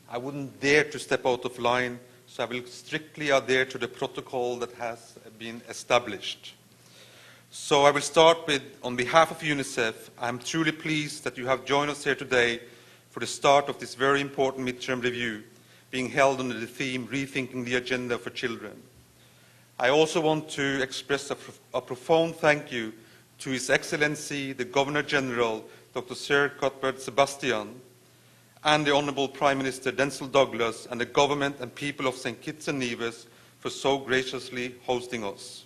I wouldn't dare to step out of line, so I will strictly adhere to the protocol that has been established. So I will start with, on behalf of UNICEF, I am truly pleased that you have joined us here today for the start of this very important midterm review, being held under the theme, Rethinking the Agenda for Children. I also want to express a profound thank you to His Excellency, the Governor-General, Dr. Sir Cuthbert Sebastian, and the Honourable Prime Minister Denzil Douglas, and the government and people of St. Kitts and Nevis for so graciously hosting us.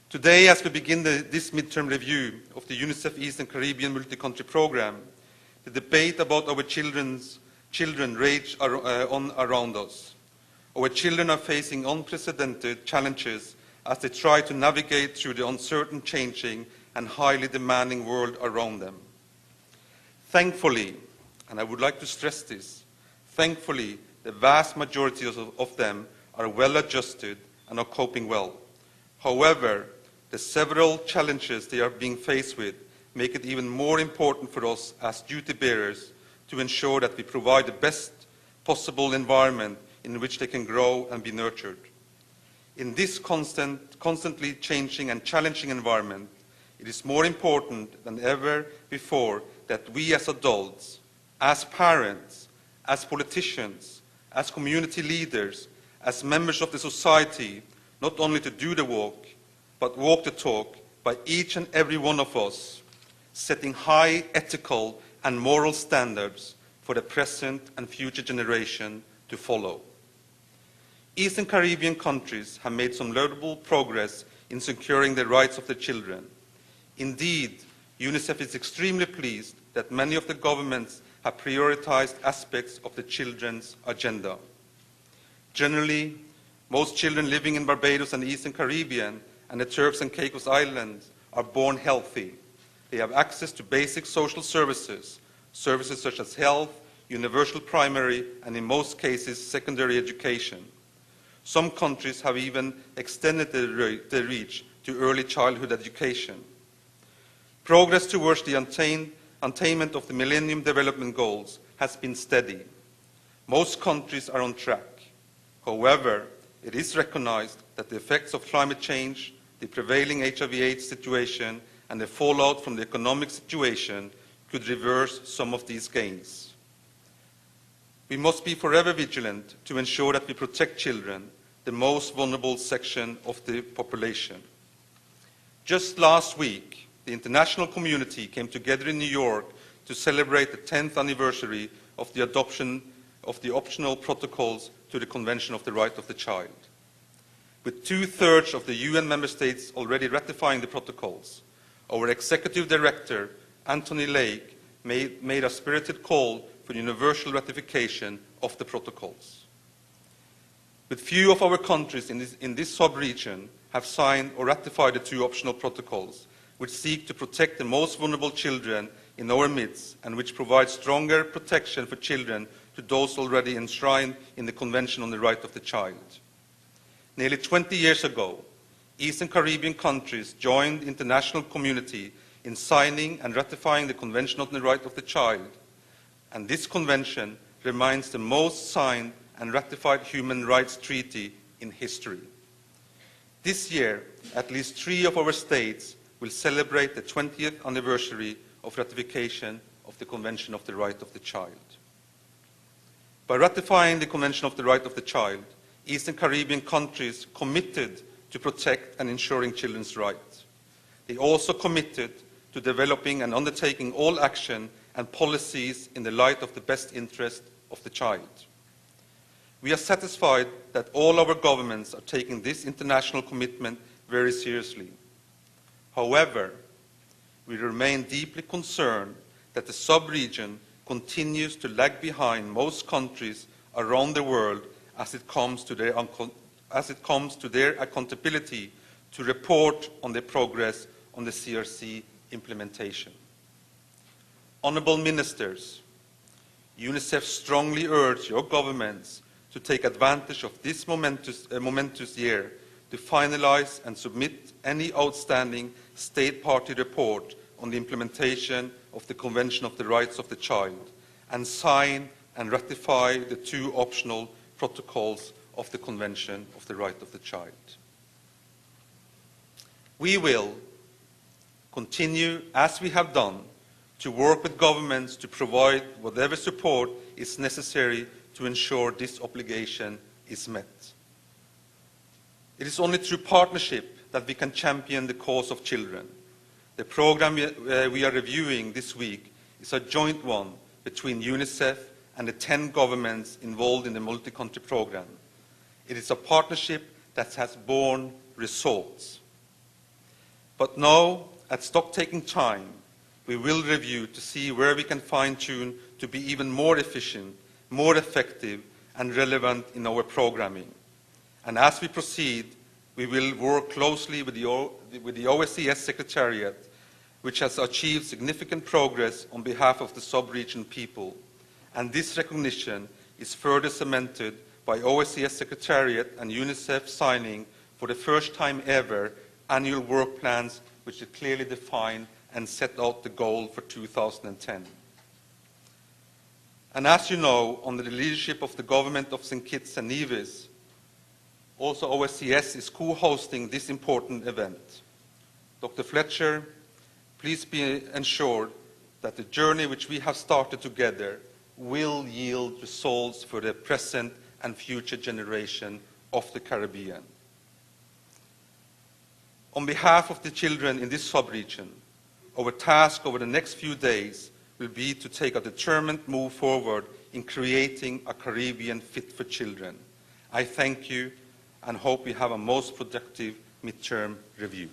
Today, as we begin this midterm review of the UNICEF Eastern Caribbean Multi-Country Programme, the debate about our children rage on around us. Our children are facing unprecedented challenges as they try to navigate through the uncertain, changing, and highly demanding world around them. Thankfully, and I would like to stress this, thankfully, the vast majority of them are well adjusted and are coping well. However, the several challenges they are being faced with make it even more important for us as duty bearers to ensure that we provide the best possible environment in which they can grow and be nurtured. In this constantly changing and challenging environment, it is more important than ever before that we as adults, as parents, as politicians, as community leaders, as members of the society, not only to do the walk, but walk the talk by each and every one of us, setting high ethical and moral standards for the present and future generation to follow. Eastern Caribbean countries have made some laudable progress in securing the rights of their children. Indeed, UNICEF is extremely pleased that many of the governments have prioritized aspects of the children's agenda. Generally, most children living in Barbados and the Eastern Caribbean and the Turks and Caicos Islands are born healthy. They have access to basic social services, services such as health, universal primary, and in most cases, secondary education. Some countries have even extended their reach to early childhood education. Progress towards the attainment of the Millennium Development Goals has been steady. Most countries are on track. However, it is recognized that the effects of climate change, the prevailing HIV/AIDS situation, and the fallout from the economic situation could reverse some of these gains. We must be forever vigilant to ensure that we protect children, the most vulnerable section of the population. Just last week, the international community came together in New York to celebrate the 10th anniversary of the adoption of the optional protocols to the Convention of the Right of the Child. With 2/3 of the UN member states already ratifying the protocols, our Executive Director, Anthony Lake, made a spirited call for universal ratification of the protocols. But few of our countries in this sub-region have signed or ratified the 2 optional protocols, which seek to protect the most vulnerable children in our midst and which provide stronger protection for children to those already enshrined in the Convention on the Right of the Child. Nearly 20 years ago, Eastern Caribbean countries joined the international community in signing and ratifying the Convention on the Right of the Child, and this convention remains the most signed and ratified human rights treaty in history. This year, at least 3 of our states will celebrate the 20th anniversary of ratification of the Convention of the Right of the Child. By ratifying the Convention of the Right of the Child, Eastern Caribbean countries committed to protect and ensuring children's rights. They also committed to developing and undertaking all action and policies in the light of the best interest of the child. We are satisfied that all our governments are taking this international commitment very seriously. However, we remain deeply concerned that the sub-region continues to lag behind most countries around the world as it comes to their accountability to report on their progress on the CRC implementation. Honourable Ministers, UNICEF strongly urges your governments to take advantage of this momentous year to finalise and submit any outstanding state party report on the implementation of the Convention of the Rights of the Child and sign and ratify the 2 optional protocols of the Convention of the Right of the Child. We will continue, as we have done, to work with governments to provide whatever support is necessary to ensure this obligation is met. It is only through partnership that we can champion the cause of children. The program we are reviewing this week is a joint one between UNICEF and the 10 governments involved in the multi-country program. It is a partnership that has borne results. But now, at stock-taking time, we will review to see where we can fine-tune to be even more efficient, more effective, and relevant in our programming. And as we proceed, we will work closely with the OSCE Secretariat, which has achieved significant progress on behalf of the sub-region people. And this recognition is further cemented by OSCE Secretariat and UNICEF signing, for the first time ever, annual work plans which clearly define and set out the goal for 2010. And as you know, under the leadership of the government of St. Kitts and Nevis, also OSCS is co-hosting this important event. Dr. Fletcher, please be ensured that the journey which we have started together will yield results for the present and future generation of the Caribbean. On behalf of the children in this sub-region, our task over the next few days will be to take a determined move forward in creating a Caribbean fit for children. I thank you and hope we have a most productive midterm review.